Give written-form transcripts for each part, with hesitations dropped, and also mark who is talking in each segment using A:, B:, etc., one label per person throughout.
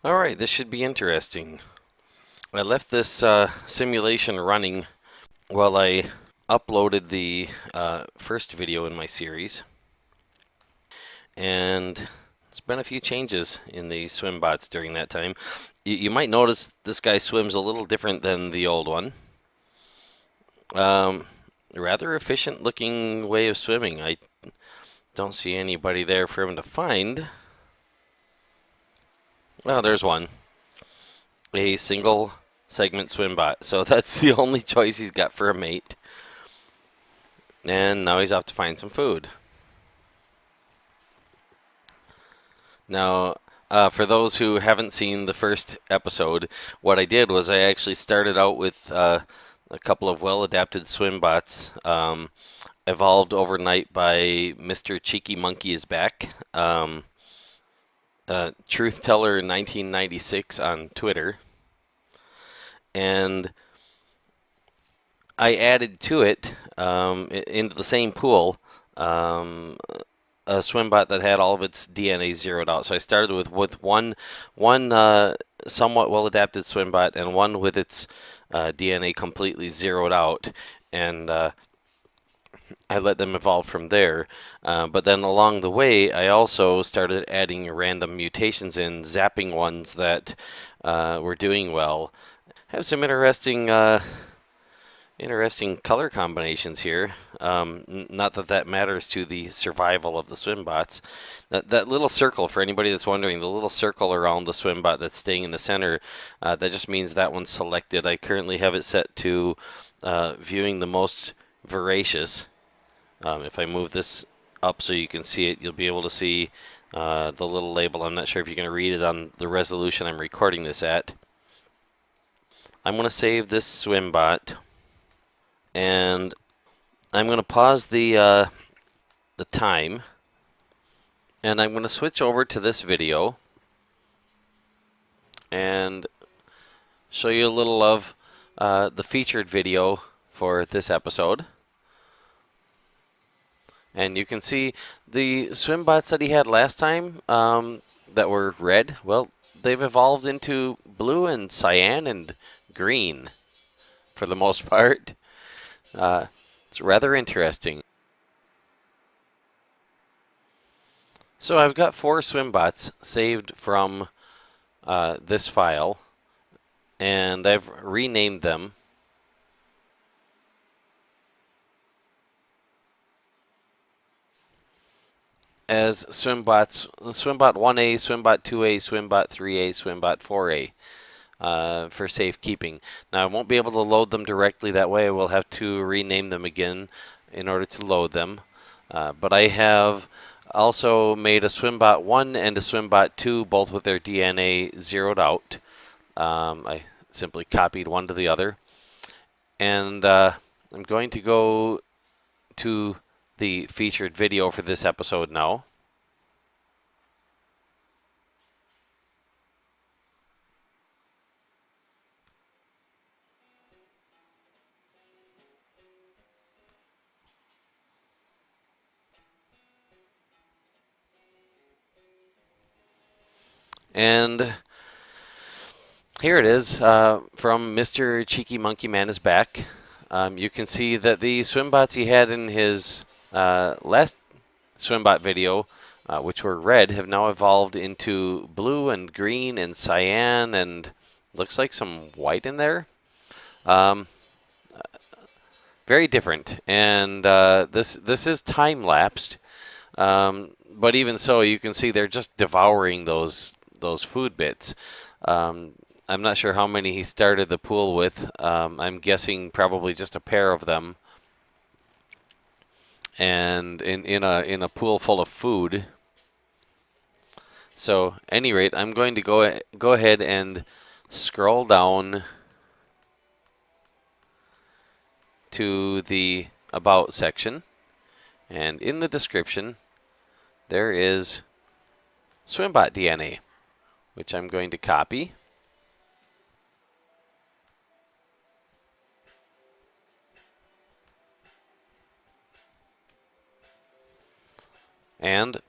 A: Alright, this should be interesting. I left this simulation running while I uploaded the first video in my series. And there's been a few changes in the Swimbots during that time. You might notice this guy swims a little different than the old one. Rather efficient looking way of swimming. I don't see anybody there for him to find. Well, there's one. A single segment Swimbot. So that's the only choice he's got for a mate. And now he's off to find some food. Now, for those who haven't seen the first episode, what I did was I actually started out with a couple of well-adapted Swimbots, evolved overnight by Mrcheekymonkeyisback, Truth Teller 1996 on Twitter, and I added to it into the same pool a Swimbot that had all of its DNA zeroed out. So I started with one somewhat well-adapted Swimbot and one with its DNA completely zeroed out, and I let them evolve from there. But then along the way, I also started adding random mutations in, zapping ones that were doing well. Have some interesting color combinations here. Not that that matters to the survival of the Swimbots. That little circle, for anybody that's wondering, the little circle around the Swimbot that's staying in the center, that just means that one's selected. I currently have it set to viewing the most voracious. If I move this up so you can see it, you'll be able to see the little label. I'm not sure if you can read it on the resolution I'm recording this at. I'm going to save this Swimbot. And I'm going to pause the time, and I'm going to switch over to this video and show you a little of the featured video for this episode. And you can see the Swimbots that he had last time that were red, well, they've evolved into blue and cyan and green for the most part. It's rather interesting. So I've got 4 Swimbots saved from this file, and I've renamed them. As Swimbots, Swimbot 1A, Swimbot 2A, Swimbot 3A, Swimbot 4A. For safekeeping. Now I won't be able to load them directly that way. I will have to rename them again in order to load them. But I have also made a Swimbot 1 and a Swimbot 2, both with their DNA zeroed out. I simply copied one to the other. And I'm going to go to the featured video for this episode now. And here it is from Mrcheekymonkeyisback. You can see that the Swimbots he had in his last Swimbot video, which were red, have now evolved into blue and green and cyan and looks like some white in there. Very different, and this is time-lapsed, but even so, you can see they're just devouring those food bits. I'm not sure how many he started the pool with. I'm guessing probably just a pair of them. And in a pool full of food. So, at any rate, I'm going to go ahead and scroll down to the About section, and in the description there is Swimbot DNA, which I'm going to copy. And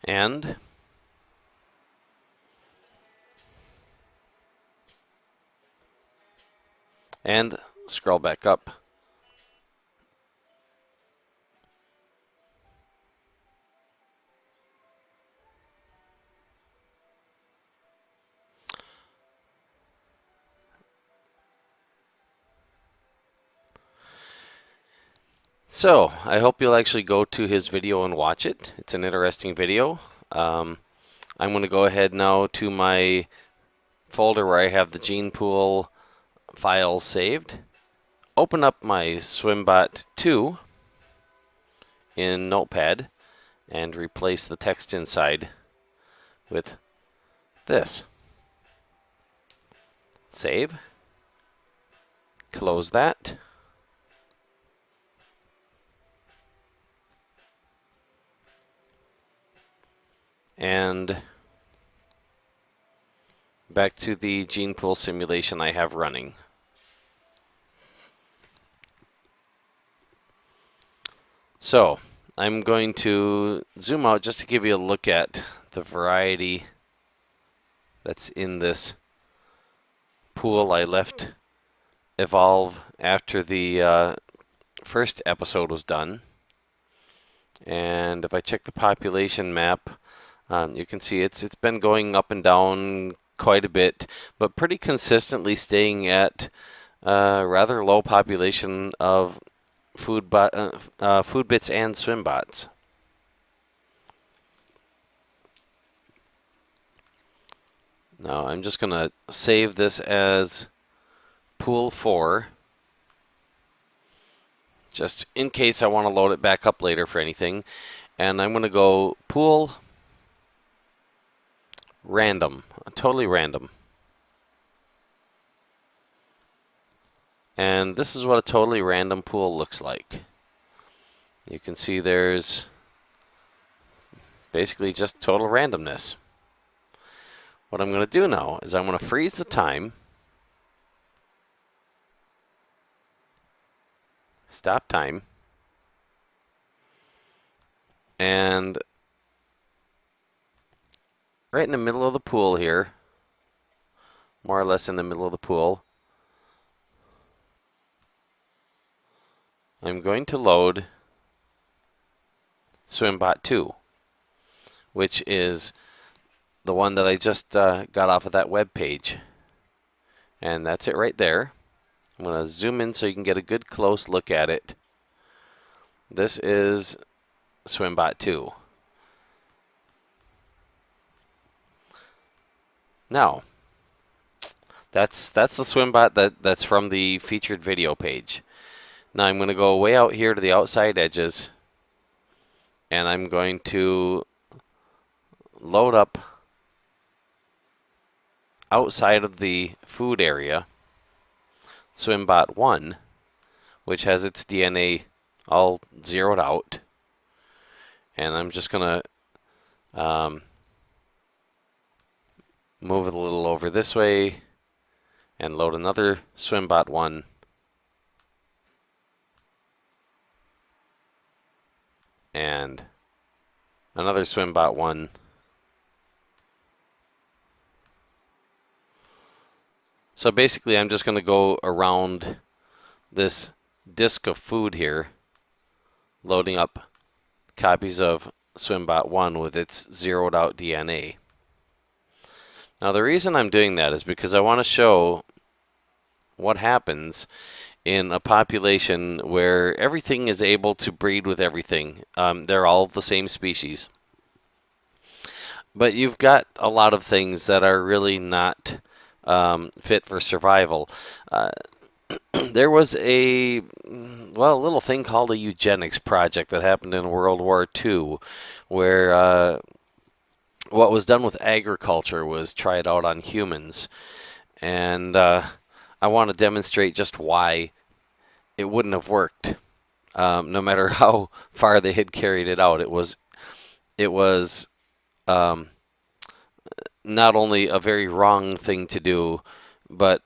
A: and scroll back up. So, I hope you'll actually go to his video and watch it. It's an interesting video. I'm going to go ahead now to my folder where I have the GenePool files saved. Open up my Swimbot 2 in Notepad and replace the text inside with this. Save. Close that. And back to the GenePool simulation I have running. So, I'm going to zoom out just to give you a look at the variety that's in this pool I left evolve after the first episode was done. And if I check the population map, you can see it's been going up and down quite a bit, but pretty consistently staying at rather low population of food bits and Swimbots. Now I'm just going to save this as Pool 4, just in case I want to load it back up later for anything. And I'm going to go Pool Random, totally random. And this is what a totally random pool looks like. You can see there's basically just total randomness. What I'm going to do now is I'm going to freeze the time, stop time, and right in the middle of the pool here, more or less in the middle of the pool, I'm going to load Swimbot 2, which is the one that I just got off of that web page. And that's it right there. I'm going to zoom in so you can get a good close look at it. This is Swimbot 2. Now, that's the Swimbot that's from the featured video page. Now I'm going to go way out here to the outside edges, and I'm going to load up outside of the food area Swimbot 1, which has its DNA all zeroed out. And I'm just going to move it a little over this way and load another Swimbot 1. And another Swimbot 1. So basically I'm just going to go around this disk of food here, loading up copies of Swimbot 1 with its zeroed out DNA. Now the reason I'm doing that is because I want to show what happens in a population where everything is able to breed with everything. They're all the same species. But you've got a lot of things that are really not fit for survival. There was a little thing called a eugenics project that happened in World War II, where what was done with agriculture was tried out on humans. And I want to demonstrate just why it wouldn't have worked, no matter how far they had carried it out. It was not only a very wrong thing to do, but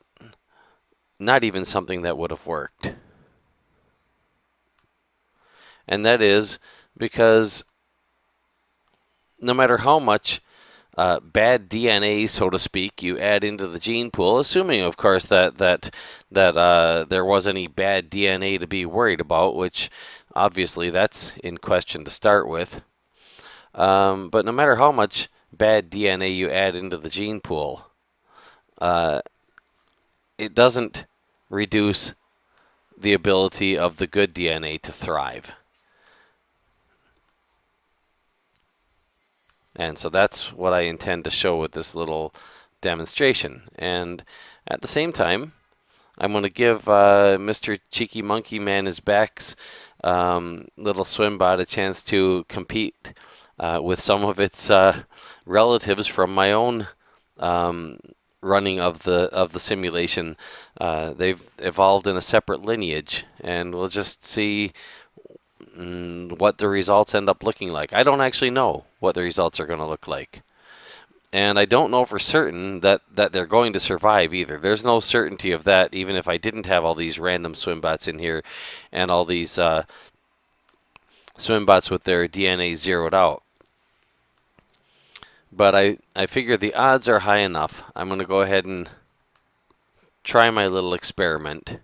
A: not even something that would have worked. And that is because no matter how much bad DNA, so to speak, you add into the gene pool, assuming, of course, that there was any bad DNA to be worried about, which obviously that's in question to start with. But no matter how much bad DNA you add into the gene pool, it doesn't reduce the ability of the good DNA to thrive. And so that's what I intend to show with this little demonstration. And at the same time, I'm going to give Mr. Cheeky Monkey Man is back's little Swimbot a chance to compete with some of its relatives from my own running of the simulation. They've evolved in a separate lineage, and we'll just see what the results end up looking like. I don't actually know what the results are going to look like. And I don't know for certain that they're going to survive either. There's no certainty of that, even if I didn't have all these random Swimbots in here and all these Swimbots with their DNA zeroed out. But I figure the odds are high enough. I'm going to go ahead and try my little experiment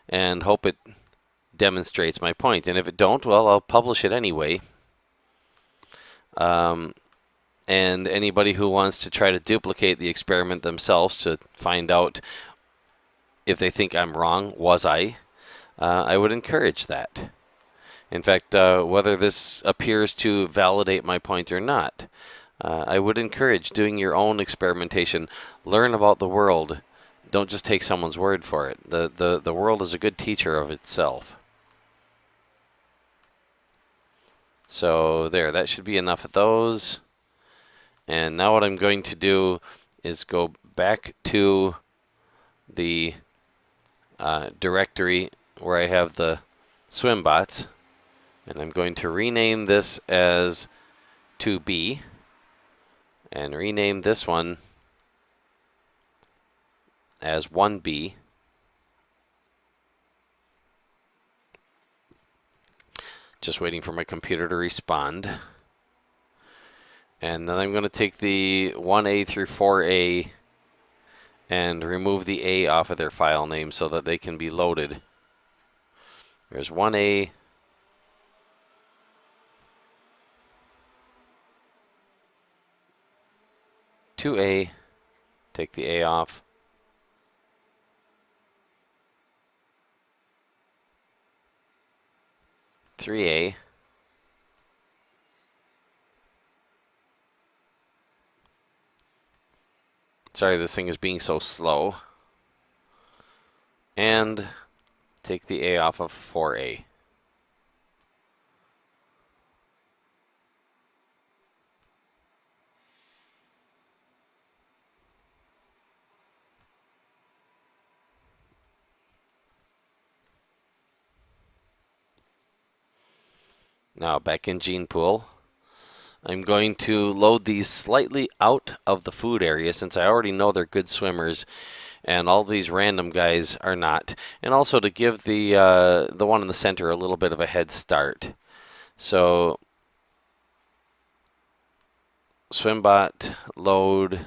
A: and hope it demonstrates my point. And if it don't, well, I'll publish it anyway. And anybody who wants to try to duplicate the experiment themselves to find out if they think I'm wrong, was I would encourage that. In fact, whether this appears to validate my point or not, I would encourage doing your own experimentation. Learn about the world. Don't just take someone's word for it. The world is a good teacher of itself. So there, that should be enough of those. And now what I'm going to do is go back to the directory where I have the Swimbots, and I'm going to rename this as 2B, and rename this one as 1B. Just waiting for my computer to respond. And then I'm going to take the 1A through 4A and remove the A off of their file name so that they can be loaded. There's 1A. Two A, take the A off. Three A. Sorry, this thing is being so slow. And take the A off of 4A. Now back in GenePool, I'm going to load these slightly out of the food area since I already know they're good swimmers and all these random guys are not. And also to give the one in the center a little bit of a head start. So Swimbot load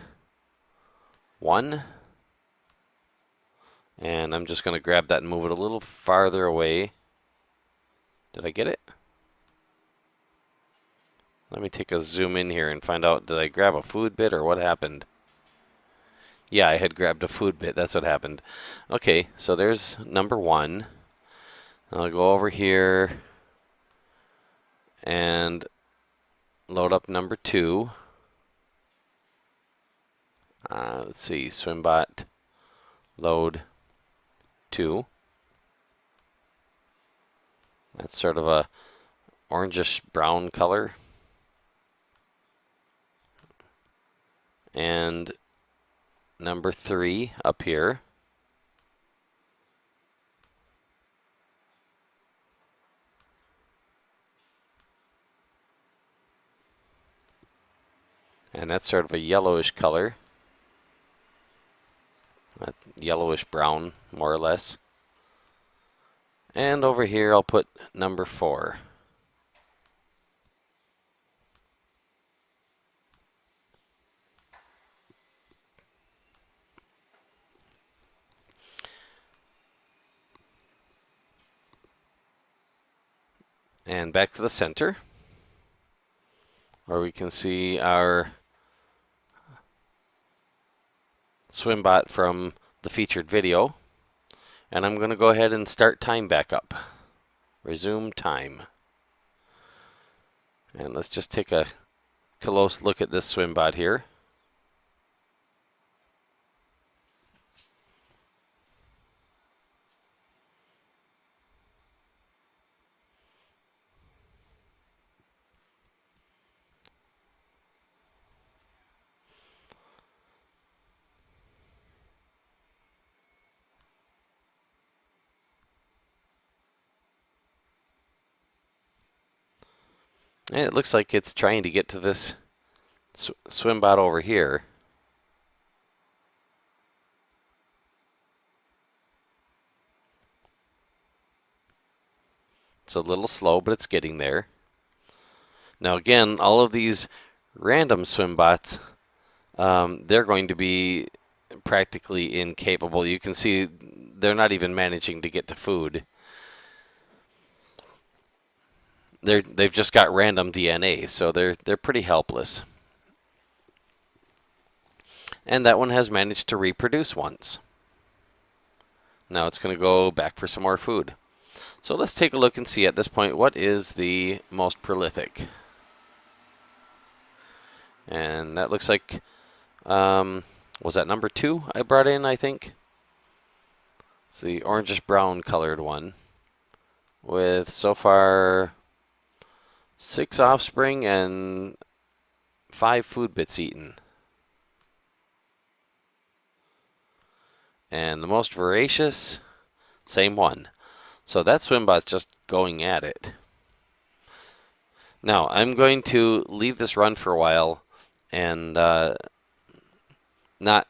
A: 1. And I'm just going to grab that and move it a little farther away. Did I get it? Let me take a zoom in here and find out, did I grab a food bit or what happened? Yeah, I had grabbed a food bit. That's what happened. Okay, so there's number 1. I'll go over here and load up number 2. Let's see, Swimbot load 2. That's sort of a orangish brown color. And number 3 up here. And that's sort of a yellowish color. Yellowish brown, more or less. And over here I'll put number 4. And back to the center, where we can see our Swimbot from the featured video. And I'm going to go ahead and start time back up. Resume time. And let's just take a close look at this Swimbot here. And it looks like it's trying to get to this Swimbot over here. It's a little slow, but it's getting there. Now again, all of these random Swimbots, they're going to be practically incapable. You can see they're not even managing to get to food. They've just got random DNA, so they're pretty helpless. And that one has managed to reproduce once. Now it's going to go back for some more food. So let's take a look and see at this point what is the most prolific. And that looks like, was that number 2 I brought in, I think? It's the orangish brown colored one with so far 6 offspring and 5 food bits eaten. And the most voracious, same one. So that Swimbot's just going at it. Now, I'm going to leave this run for a while and not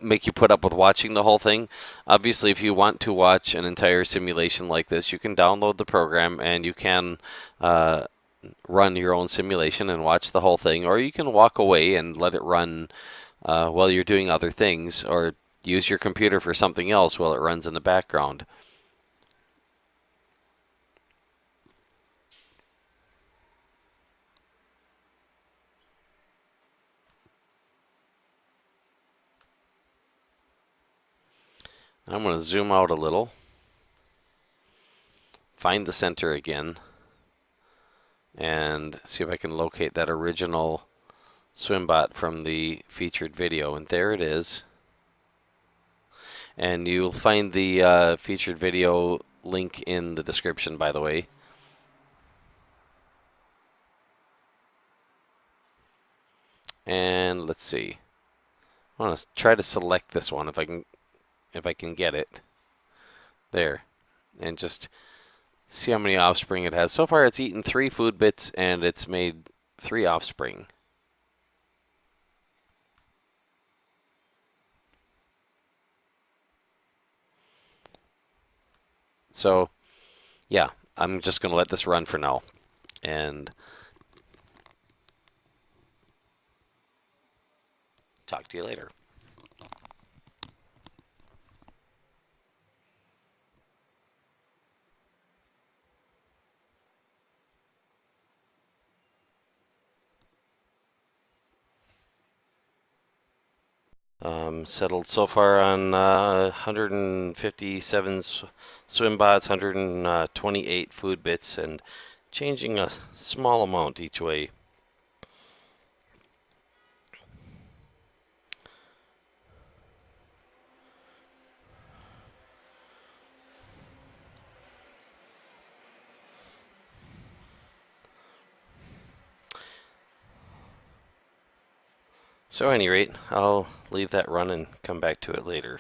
A: make you put up with watching the whole thing. Obviously, if you want to watch an entire simulation like this, you can download the program and you can run your own simulation and watch the whole thing, or you can walk away and let it run while you're doing other things, or use your computer for something else while it runs in the background. I'm going to zoom out a little, find the center again, and see if I can locate that original Swimbot from the featured video. And there it is. And you'll find the featured video link in the description, by the way. And let's see. I want to try to select this one if I can get it. There. And just see how many offspring it has. So far it's eaten 3 food bits and it's made 3 offspring. So, yeah, I'm just going to let this run for now. And talk to you later. Settled so far on 157 Swimbots, 128 food bits, and changing a small amount each way. So at any rate, I'll leave that run and come back to it later.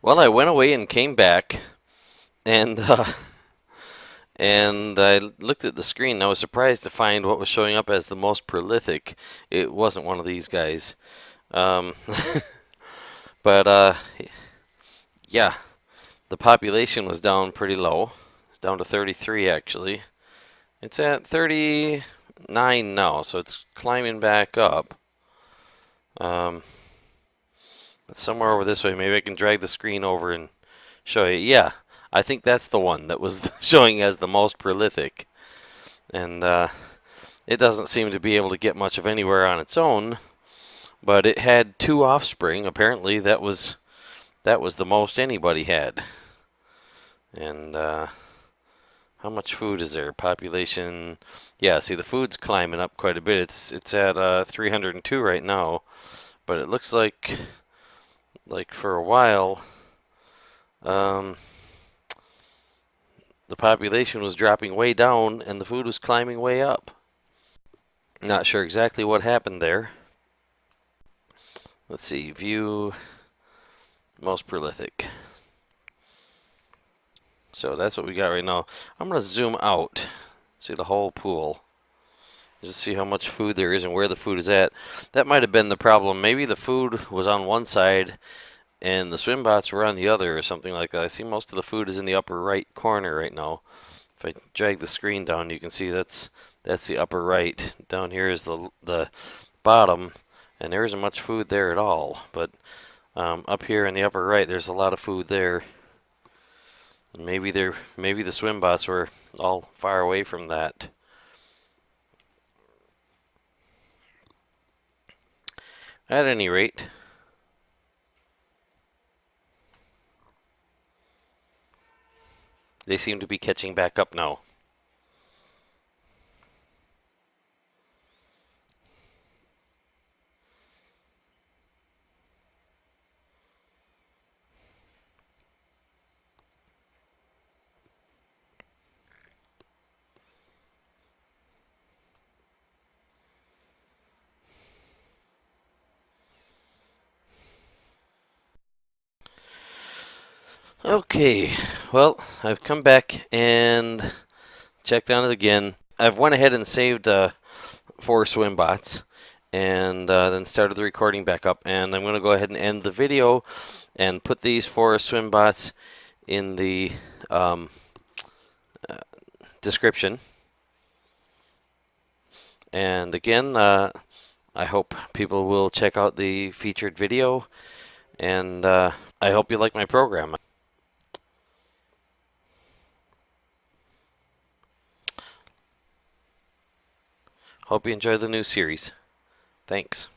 A: Well, I went away and came back, and I looked at the screen and I was surprised to find what was showing up as the most prolific. It wasn't one of these guys. But yeah, the population was down pretty low. It's down to 33 actually. It's at 39 now, so it's climbing back up. But somewhere over this way, maybe I can drag the screen over and show you. Yeah, I think that's the one that was showing as the most prolific. And it doesn't seem to be able to get much of anywhere on its own, but it had 2 offspring. Apparently that was the most anybody had. And how much food is there? Population. Yeah, see the food's climbing up quite a bit. It's at 302 right now, but it looks like for a while the population was dropping way down and the food was climbing way up. Not sure exactly what happened there. Let's see, view most prolific. So that's what we got right now. I'm going to zoom out, see the whole pool, just see how much food there is and where the food is at. That might have been the problem. Maybe the food was on one side and the Swimbots were on the other or something like that. I see most of the food is in the upper right corner right now. If I drag the screen down, you can see that's the upper right. Down here is the bottom, and there isn't much food there at all. But up here in the upper right, there's a lot of food there. And maybe the Swimbots were all far away from that. At any rate, they seem to be catching back up now. Okay, well, I've come back and checked on it again. I've went ahead and saved 4 Swimbots and then started the recording back up. And I'm going to go ahead and end the video and put these 4 Swimbots in the description. And again, I hope people will check out the featured video, and I hope you like my program. Hope you enjoy the new series. Thanks.